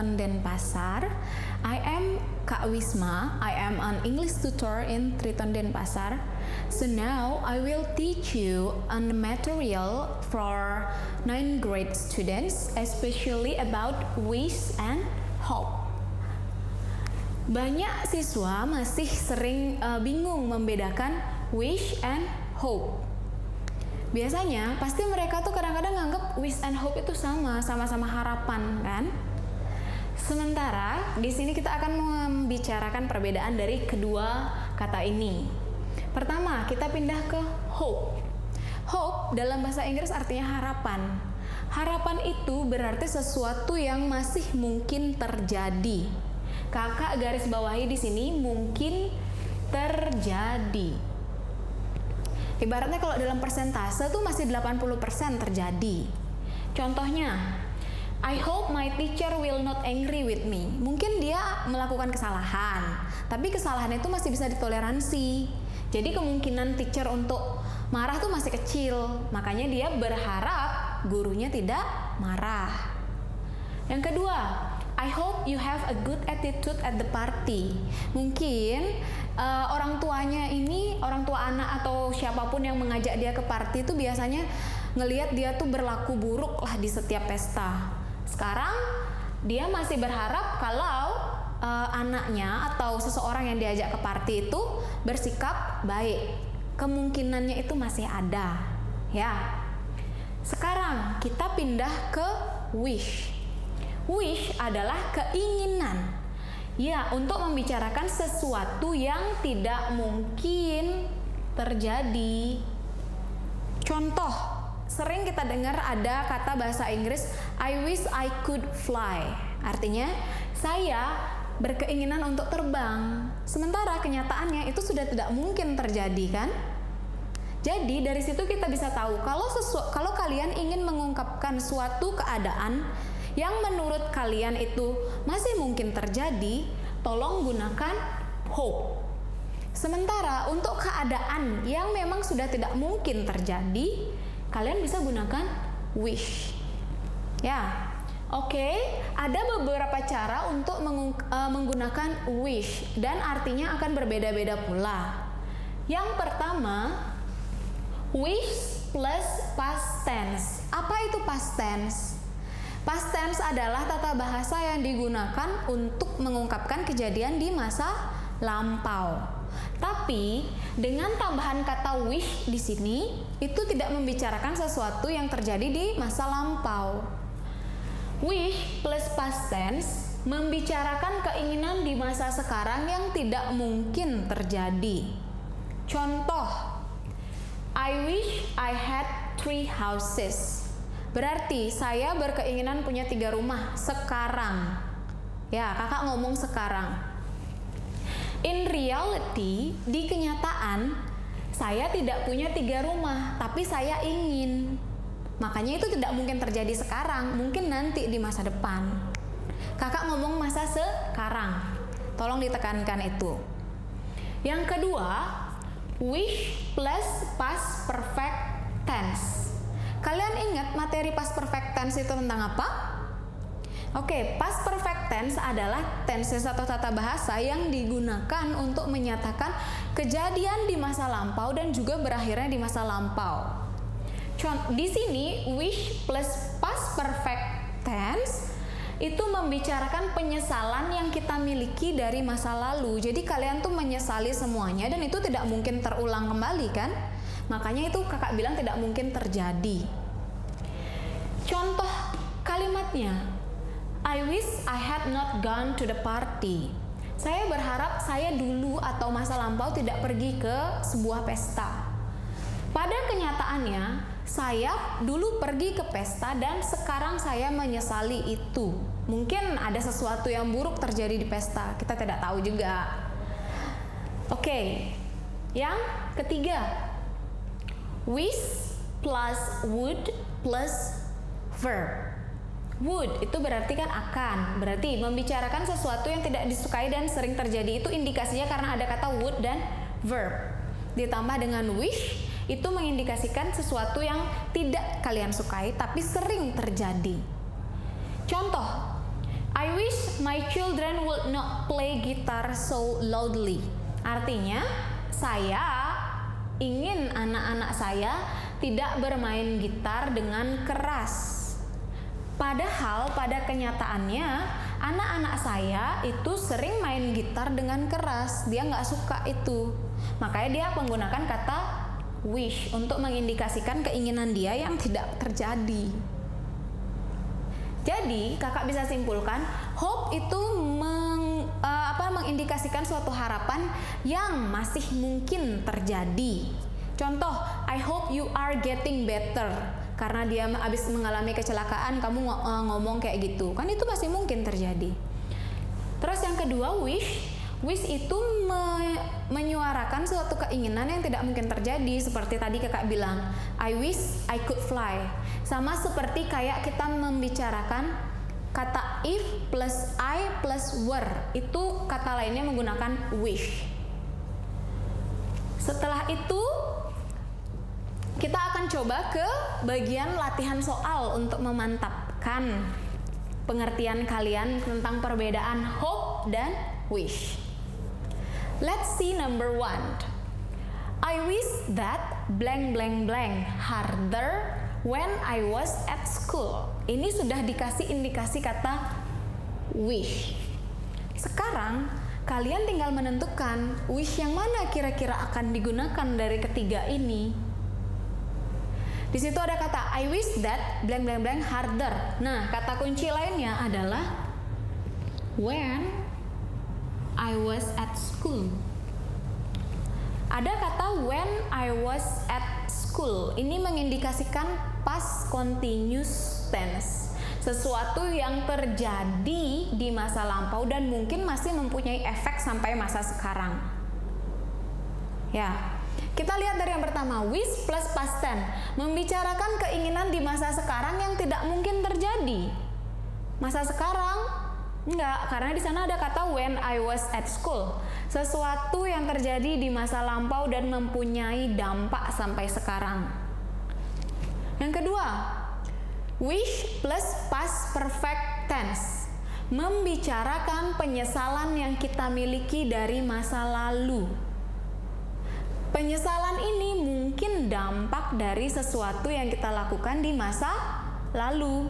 Triton Denpasar. I am Kak Wisma. I am an English tutor in Triton Denpasar. So now I will teach you on the material for 9th grade students, especially about wish and hope. Banyak siswa masih sering bingung membedakan wish and hope. Biasanya pasti mereka tuh kadang-kadang nganggep wish and hope itu sama-sama harapan kan? Sementara di sini kita akan membicarakan perbedaan dari kedua kata ini. Pertama, kita pindah ke hope. Hope dalam bahasa Inggris artinya harapan. Harapan itu berarti sesuatu yang masih mungkin terjadi. Kakak garis bawahi di sini mungkin terjadi. Ibaratnya kalau dalam persentase tuh masih 80% terjadi. Contohnya, I hope my teacher will not angry with me. Mungkin dia melakukan kesalahan, tapi kesalahan itu masih bisa ditoleransi. Jadi kemungkinan teacher untuk marah tuh masih kecil. Makanya dia berharap gurunya tidak marah. Yang kedua, I hope you have a good attitude at the party. Mungkin orang tuanya ini, orang tua anak atau siapapun yang mengajak dia ke party itu biasanya ngelihat dia tuh berlaku buruk lah di setiap pesta. Sekarang dia masih berharap kalau anaknya atau seseorang yang diajak ke party itu bersikap baik. Kemungkinannya itu masih ada, ya. Sekarang kita pindah ke wish. Wish adalah keinginan. Ya, untuk membicarakan sesuatu yang tidak mungkin terjadi. Contoh, sering kita dengar ada kata bahasa Inggris I wish I could fly. Artinya, saya berkeinginan untuk terbang. Sementara kenyataannya itu sudah tidak mungkin terjadi kan? Jadi dari situ kita bisa tahu kalau kalian ingin mengungkapkan suatu keadaan yang menurut kalian itu masih mungkin terjadi, tolong gunakan hope. Sementara untuk keadaan yang memang sudah tidak mungkin terjadi, kalian bisa gunakan wish. Ya, oke. Ada beberapa cara untuk menggunakan wish dan artinya akan berbeda-beda pula. Yang pertama, wish plus past tense. Apa itu past tense? Past tense adalah tata bahasa yang digunakan untuk mengungkapkan kejadian di masa lampau. Tapi dengan tambahan kata wish di sini itu tidak membicarakan sesuatu yang terjadi di masa lampau. Wish plus past tense membicarakan keinginan di masa sekarang yang tidak mungkin terjadi. Contoh, I wish I had 3 houses. Berarti saya berkeinginan punya 3 rumah sekarang. Ya, kakak ngomong sekarang. In reality, di kenyataan, saya tidak punya 3 rumah, tapi saya ingin. Makanya itu tidak mungkin terjadi sekarang, mungkin nanti di masa depan. Kakak ngomong masa sekarang. Tolong ditekankan itu. Yang kedua, wish plus past perfect tense. Kalian ingat materi past perfect tense itu tentang apa? Oke, past perfect tense adalah tenses atau tata bahasa yang digunakan untuk menyatakan kejadian di masa lampau dan juga berakhirnya di masa lampau. Di sini wish plus past perfect tense itu membicarakan penyesalan yang kita miliki dari masa lalu. Jadi kalian tuh menyesali semuanya dan itu tidak mungkin terulang kembali kan? Makanya itu kakak bilang tidak mungkin terjadi. Contoh kalimatnya, I wish I had not gone to the party. Saya berharap saya dulu atau masa lampau tidak pergi ke sebuah pesta. Pada kenyataannya, saya dulu pergi ke pesta dan sekarang saya menyesali itu. Mungkin ada sesuatu yang buruk terjadi di pesta, kita tidak tahu juga. Oke, yang ketiga, wish plus would plus verb. Would itu berarti kan akan, berarti membicarakan sesuatu yang tidak disukai dan sering terjadi. Itu indikasinya karena ada kata would dan verb. Ditambah dengan wish, itu mengindikasikan sesuatu yang tidak kalian sukai tapi sering terjadi. Contoh, I wish my children would not play guitar so loudly. Artinya, saya ingin anak-anak saya tidak bermain gitar dengan keras. Padahal pada kenyataannya, anak-anak saya itu sering main gitar dengan keras. Dia nggak suka itu. Makanya dia menggunakan kata wish untuk mengindikasikan keinginan dia yang tidak terjadi. Jadi, kakak bisa simpulkan, hope itu mengindikasikan suatu harapan yang masih mungkin terjadi. Contoh, I hope you are getting better. Karena dia habis mengalami kecelakaan, kamu ngomong kayak gitu. Kan itu masih mungkin terjadi. Terus yang kedua, wish. Wish itu menyuarakan suatu keinginan yang tidak mungkin terjadi. Seperti tadi kakak bilang, I wish I could fly. Sama seperti kayak kita membicarakan kata if plus I plus were. Itu kata lainnya menggunakan wish. Setelah itu, kita akan coba ke bagian latihan soal untuk memantapkan pengertian kalian tentang perbedaan hope dan wish. Let's see number 1. I wish that blank blank blank harder when I was at school. Ini sudah dikasih indikasi kata wish. Sekarang kalian tinggal menentukan wish yang mana kira-kira akan digunakan dari ketiga ini. Di situ ada kata I wish that blank blank blank harder. Nah, kata kunci lainnya adalah when I was at school. Ada kata when I was at school. Ini mengindikasikan past continuous tense. Sesuatu yang terjadi di masa lampau dan mungkin masih mempunyai efek sampai masa sekarang. Ya. Kita lihat dari yang pertama, wish plus past tense, membicarakan keinginan di masa sekarang yang tidak mungkin terjadi. Masa sekarang enggak, karena di sana ada kata when I was at school. Sesuatu yang terjadi di masa lampau dan mempunyai dampak sampai sekarang. Yang kedua, wish plus past perfect tense, membicarakan penyesalan yang kita miliki dari masa lalu. Penyesalan ini mungkin dampak dari sesuatu yang kita lakukan di masa lalu.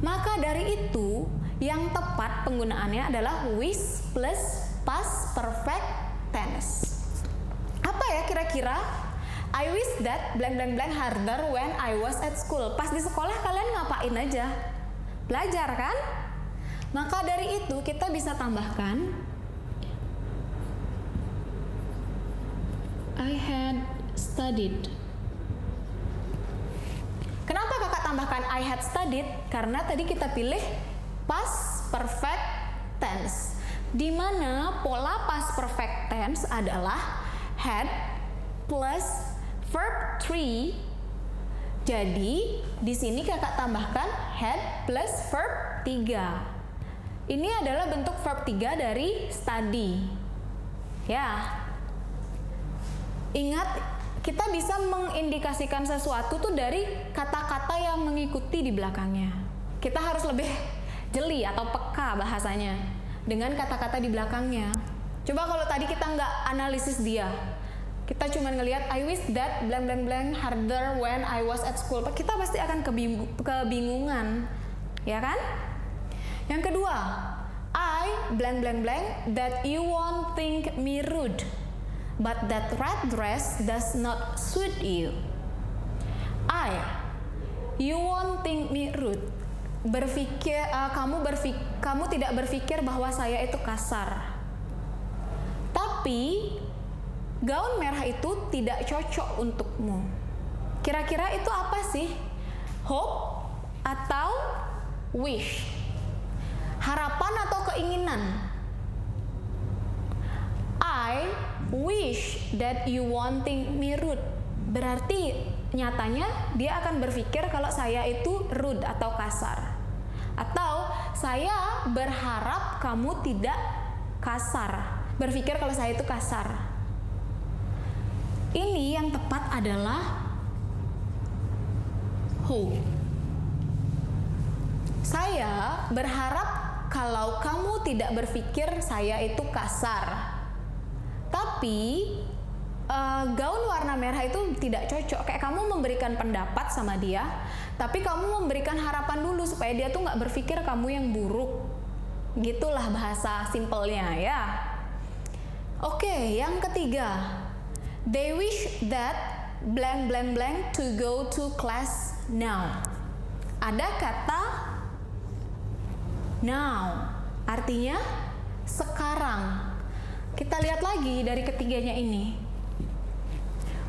Maka dari itu, yang tepat penggunaannya adalah wish plus past perfect tense. Apa ya kira-kira? I wish that blank blank blank harder when I was at school. Pas di sekolah kalian ngapain aja? Belajar kan? Maka dari itu kita bisa tambahkan I had studied. Kenapa kakak tambahkan I had studied? Karena tadi kita pilih past perfect tense, di mana pola past perfect tense adalah had plus verb 3. Jadi di sini kakak tambahkan had plus verb 3. Ini adalah bentuk verb 3 dari study. Ya. Ingat, kita bisa mengindikasikan sesuatu tuh dari kata-kata yang mengikuti di belakangnya. Kita harus lebih jeli atau peka bahasanya dengan kata-kata di belakangnya. Coba kalau tadi kita nggak analisis dia, kita cuma ngelihat I wish that blank blank blank harder when I was at school, kita pasti akan kebingungan, ya kan? Yang kedua, I blank blank blank that you won't think me rude, but that red dress does not suit you. You won't think me rude. Kamu tidak berpikir bahwa saya itu kasar. Tapi gaun merah itu tidak cocok untukmu. Kira-kira itu apa sih? Hope atau wish? Harapan atau keinginan? I wish that you won't think me rude. Berarti nyatanya dia akan berpikir kalau saya itu rude atau kasar. Atau saya berharap kamu tidak kasar. Berpikir kalau saya itu kasar. Ini yang tepat adalah hope. Saya berharap kalau kamu tidak berpikir saya itu kasar. Tapi gaun warna merah itu tidak cocok. Kayak kamu memberikan pendapat sama dia, tapi kamu memberikan harapan dulu supaya dia tuh nggak berpikir kamu yang buruk. Gitulah bahasa simpelnya ya. Oke, yang ketiga, they wish that blank blank blank to go to class now. Ada kata now, artinya sekarang. Kita lihat lagi dari ketiganya ini.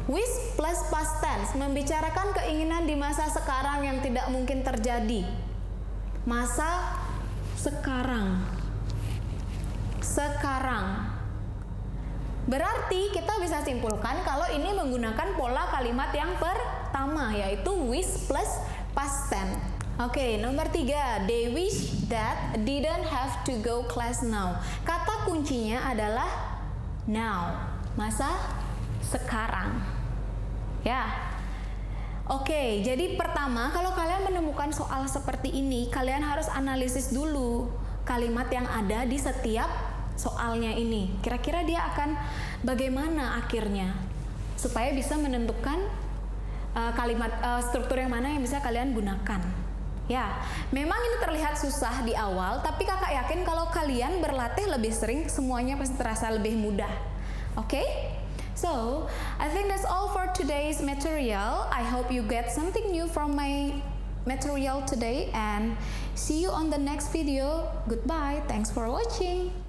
Wish plus past tense membicarakan keinginan di masa sekarang yang tidak mungkin terjadi. Masa sekarang. Sekarang. Berarti kita bisa simpulkan kalau ini menggunakan pola kalimat yang pertama, yaitu wish plus past tense. Oke, nomor 3, they wish that didn't have to go class now. Kata kuncinya adalah now, masa sekarang. Ya. Oke, jadi pertama kalau kalian menemukan soal seperti ini, kalian harus analisis dulu kalimat yang ada di setiap soalnya ini. Kira-kira dia akan bagaimana akhirnya, supaya bisa menentukan struktur yang mana yang bisa kalian gunakan. Ya, memang ini terlihat susah di awal, tapi kakak yakin kalau kalian berlatih lebih sering, semuanya pasti terasa lebih mudah. Oke? So, I think that's all for today's material. I hope you get something new from my material today, and see you on the next video. Goodbye. Thanks for watching.